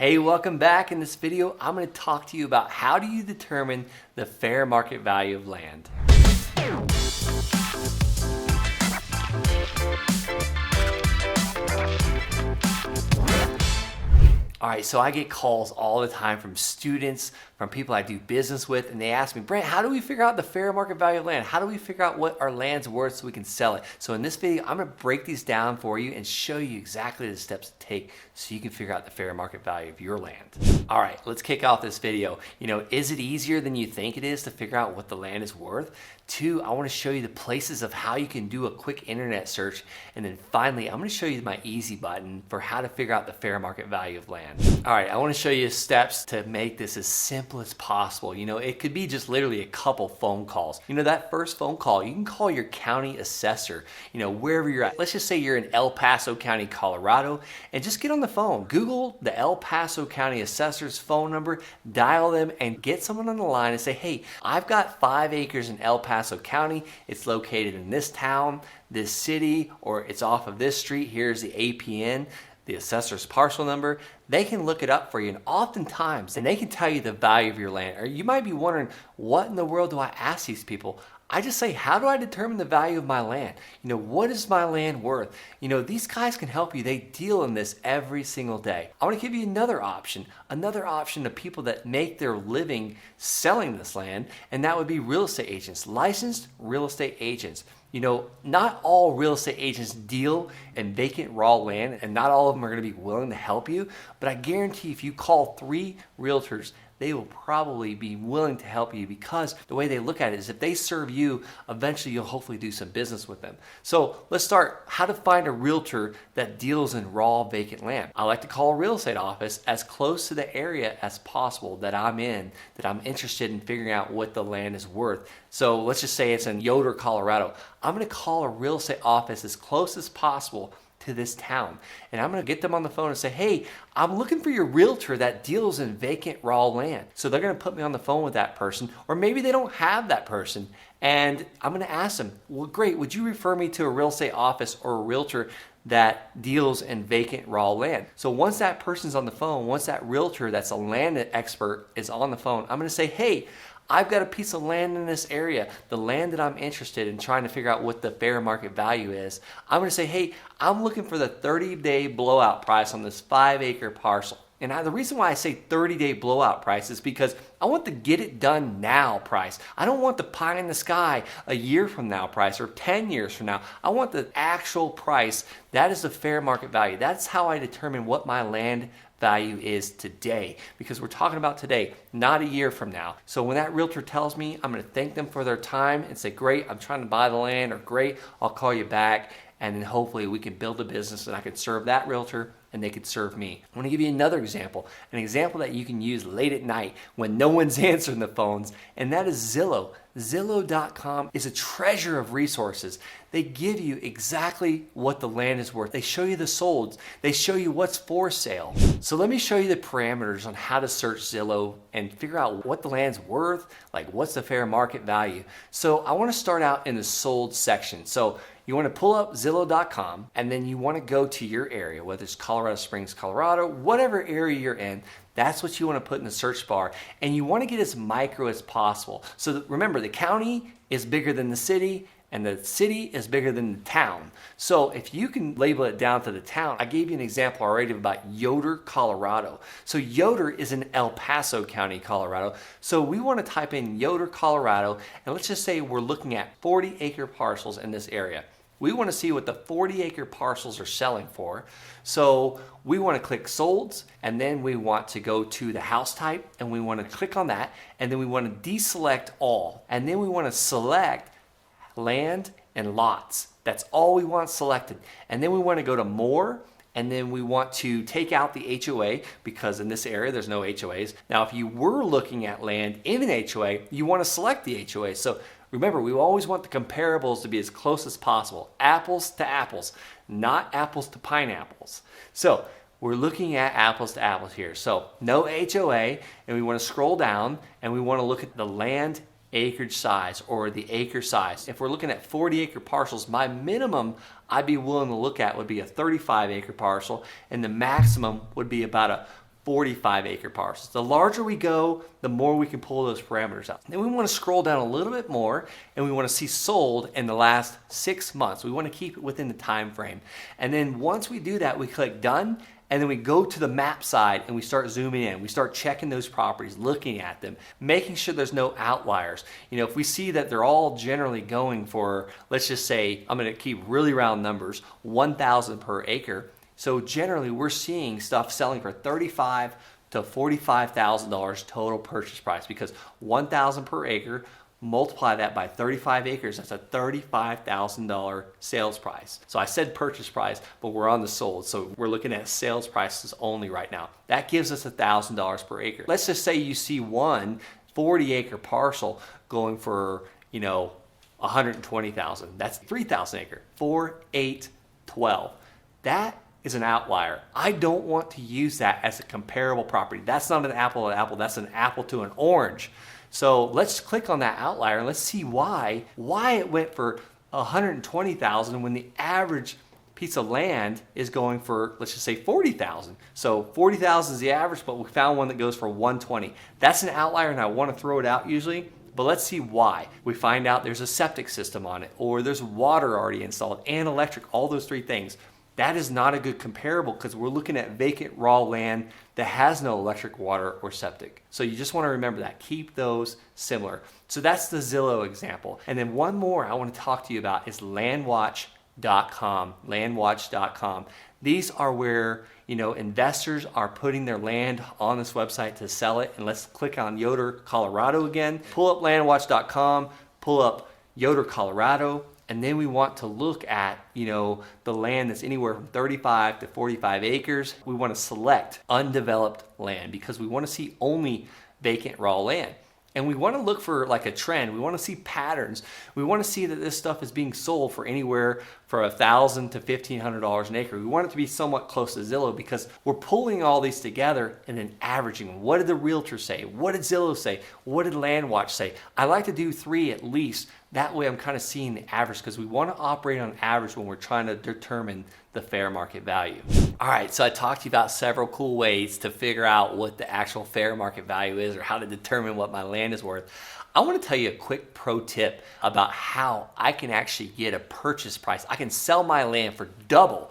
Hey, welcome back. In this video, I'm going to talk to you about how do you determine the fair market value of land. All right, so I get calls all the time from students, from people I do business with, and they ask me, Brent, how do we figure out the fair market value of land? How do we figure out what our land's worth so we can sell it? So in this video, I'm gonna break these down for you and show you exactly the steps to take so you can figure out the fair market value of your land. All right, let's kick off this video. Is it easier than you think it is to figure out what the land is worth? Two, I wanna show you the places of how you can do a quick internet search. And then finally, I'm gonna show you my easy button for how to figure out the fair market value of land. All right, I wanna show you steps to make this as simple as possible. It could be just literally a couple phone calls. That first phone call, you can call your county assessor, wherever you're at. Let's just say you're in El Paso County, Colorado, and just get on the phone. Google the El Paso County assessor's phone number, dial them, and get someone on the line and say, hey, I've got 5 acres in El Paso County. It's located in this town, this city, or it's off of this street. Here's the APN, the assessor's parcel number. They can look it up for you, and oftentimes, and they can tell you the value of your land. Or you might be wondering, what in the world do I ask these people? I just say, how do I determine the value of my land? What is my land worth? These guys can help you. They deal in this every single day. I want to give you another option to people that make their living selling this land, and that would be real estate agents, licensed real estate agents. Not all real estate agents deal in vacant raw land, and not all of them are going to be willing to help you, but I guarantee if you call 3 realtors, they will probably be willing to help you, because the way they look at it is if they serve you, eventually you'll hopefully do some business with them. So let's start. How to find a realtor that deals in raw vacant land. I like to call a real estate office as close to the area as possible that I'm in, that I'm interested in figuring out what the land is worth. So let's just say it's in Yoder, Colorado. I'm going to call a real estate office as close as possible to this town, and I'm going to get them on the phone and say, hey, I'm looking for your realtor that deals in vacant raw land. So they're going to put me on the phone with that person, or maybe they don't have that person, and I'm going to ask them, well, great, would you refer me to a real estate office or a realtor that deals in vacant raw land? So once that person's on the phone, once that realtor that's a land expert is on the phone, I'm going to say, hey, I've got a piece of land in this area, the land that I'm interested in trying to figure out what the fair market value is. I'm going to say, hey, I'm looking for the 30-day blowout price on this 5-acre parcel. And the reason why I say 30-day blowout price is because I want the get it done now price. I don't want the pie in the sky a year from now price or 10 years from now. I want the actual price. That is the fair market value. That's how I determine what my land value is today, because we're talking about today, not a year from now. So when that realtor tells me, I'm going to thank them for their time and say, great, I'm trying to buy the land, or great, I'll call you back. And then hopefully we can build a business and I could serve that realtor and they could serve me. I want to give you another example, an example that you can use late at night when no one's answering the phones, and that is Zillow. Zillow.com is a treasure of resources. They give you exactly what the land is worth. They show you the solds. They show you what's for sale. So let me show you the parameters on how to search Zillow and figure out what the land's worth, like what's the fair market value. So I want to start out in the sold section. So you want to pull up Zillow.com, and then you want to go to your area, whether it's Colorado Springs, Colorado, whatever area you're in. That's what you want to put in the search bar, and you want to get as micro as possible. So remember, the county is bigger than the city, and the city is bigger than the town. So if you can label it down to the town, I gave you an example already about Yoder, Colorado. So Yoder is in El Paso County, Colorado. So we want to type in Yoder, Colorado, and let's just say we're looking at 40-acre parcels in this area. We want to see what the 40-acre parcels are selling for. So we want to click solds, and then we want to go to the house type, and we want to click on that, and then we want to deselect all. And then we want to select land and lots. That's all we want selected. And then we want to go to more, and then we want to take out the HOA, because in this area there's no HOAs. Now if you were looking at land in an HOA, you want to select the HOA. So remember, we always want the comparables to be as close as possible. Apples to apples, not apples to pineapples. So we're looking at apples to apples here. So no HOA, and we want to scroll down, and we want to look at the land acreage size, or the acre size. If we're looking at 40-acre parcels, my minimum I'd be willing to look at would be a 35-acre parcel, and the maximum would be about a 45 acre parcels. The larger we go, the more we can pull those parameters out. Then we want to scroll down a little bit more and we want to see sold in the last 6 months. We want to keep it within the time frame. And then once we do that, we click done, and then we go to the map side and we start zooming in. We start checking those properties, looking at them, making sure there's no outliers. If we see that they're all generally going for, let's just say, I'm gonna keep really round numbers, 1,000 per acre. So generally we're seeing stuff selling for $35,000 to $45,000 total purchase price, because 1,000 per acre, multiply that by 35 acres, that's a $35,000 sales price. So I said purchase price, but we're on the sold. So we're looking at sales prices only right now. That gives us $1,000 per acre. Let's just say you see one 40 acre parcel going for, 120,000. That's 3,000 acre, 4, 8, 12. That is an outlier. I don't want to use that as a comparable property. That's not an apple to apple, that's an apple to an orange. So let's click on that outlier and let's see why it went for 120,000 when the average piece of land is going for, let's just say 40,000. So 40,000 is the average, but we found one that goes for 120. That's an outlier and I want to throw it out usually, but let's see why. We find out there's a septic system on it, or there's water already installed and electric, all those three things. That is not a good comparable because we're looking at vacant raw land that has no electric, water, or septic. So you just want to remember that. Keep those similar. So that's the Zillow example. And then one more I want to talk to you about is landwatch.com. Landwatch.com. These are where investors are putting their land on this website to sell it. And let's click on Yoder, Colorado again. Pull up landwatch.com, pull up Yoder, Colorado. And then we want to look at, the land that's anywhere from 35 to 45 acres. We want to select undeveloped land because we want to see only vacant raw land. And we want to look for like a trend. We want to see patterns. We want to see that this stuff is being sold for anywhere for $1,000 to $1,500 an acre. We want it to be somewhat close to Zillow because we're pulling all these together and then averaging. What did the Realtor say? What did Zillow say? What did LandWatch say? I like to do 3 at least. That way I'm kind of seeing the average because we want to operate on average when we're trying to determine the fair market value. All right, so I talked to you about several cool ways to figure out what the actual fair market value is or how to determine what my land is worth. I want to tell you a quick pro tip about how I can actually get a purchase price. I can sell my land for double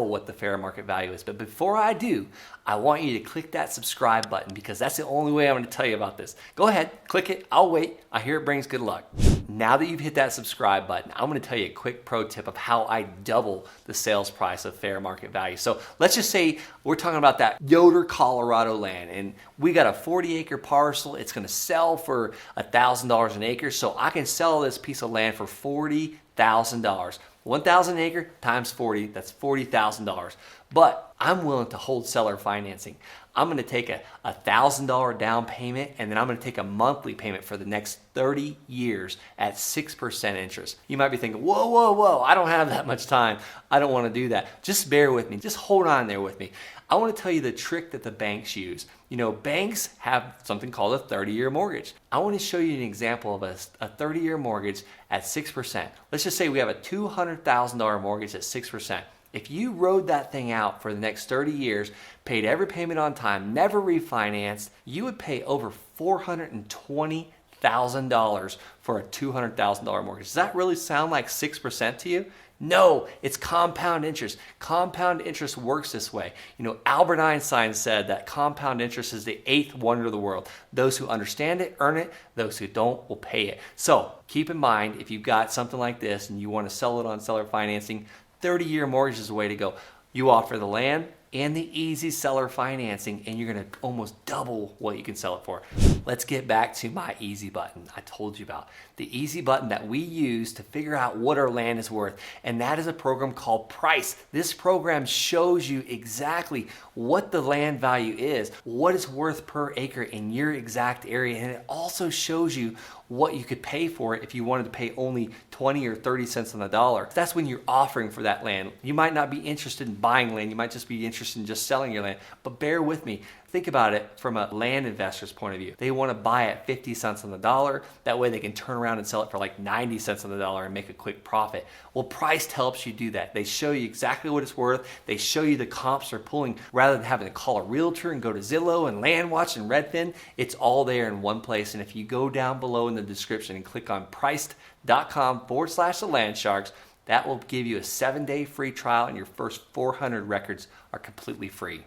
what the fair market value is. But before I do, I want you to click that subscribe button because that's the only way I'm going to tell you about this. Go ahead, click it. I'll wait. I hear it brings good luck. Now that you've hit that subscribe button, I'm going to tell you a quick pro tip of how I double the sales price of fair market value. So let's just say we're talking about that Yoder, Colorado land, and we got a 40 acre parcel. It's going to sell for $1,000 an acre. So I can sell this piece of land for $40,000. 1,000 acre times 40, that's $40,000. But I'm willing to hold seller financing. I'm going to take a $1,000 down payment and then I'm going to take a monthly payment for the next 30 years at 6% interest. You might be thinking, whoa, I don't have that much time. I don't want to do that. Just bear with me. Just hold on there with me. I want to tell you the trick that the banks use. Banks have something called a 30-year mortgage. I want to show you an example of a 30-year mortgage at 6%. Let's just say we have a $200,000 mortgage at 6%. If you rode that thing out for the next 30 years, paid every payment on time, never refinanced, you would pay over $420,000 for a $200,000 mortgage. Does that really sound like 6% to you? No, it's compound interest. Compound interest works this way. Albert Einstein said that compound interest is the 8th wonder of the world. Those who understand it, earn it. Those who don't will pay it. So keep in mind, if you've got something like this and you want to sell it on seller financing, 30-year mortgage is the way to go. You offer the land and the easy seller financing, and you're going to almost double what you can sell it for. Let's get back to my easy button I told you about. The easy button that we use to figure out what our land is worth, and that is a program called Price. This program shows you exactly what the land value is, what it's worth per acre in your exact area, and it also shows you what you could pay for it if you wanted to pay only 20 or 30 cents on the dollar. That's when you're offering for that land. You might not be interested in buying land, you might just be interested in just selling your land, but bear with me. Think about it from a land investor's point of view. They want to buy at 50 cents on the dollar. That way they can turn around and sell it for like 90 cents on the dollar and make a quick profit. Well, Priced helps you do that. They show you exactly what it's worth. They show you the comps they're pulling rather than having to call a realtor and go to Zillow and LandWatch and Redfin. It's all there in one place. And if you go down below in the description and click on priced.com/the land sharks, that will give you a 7-day free trial, and your first 400 records are completely free.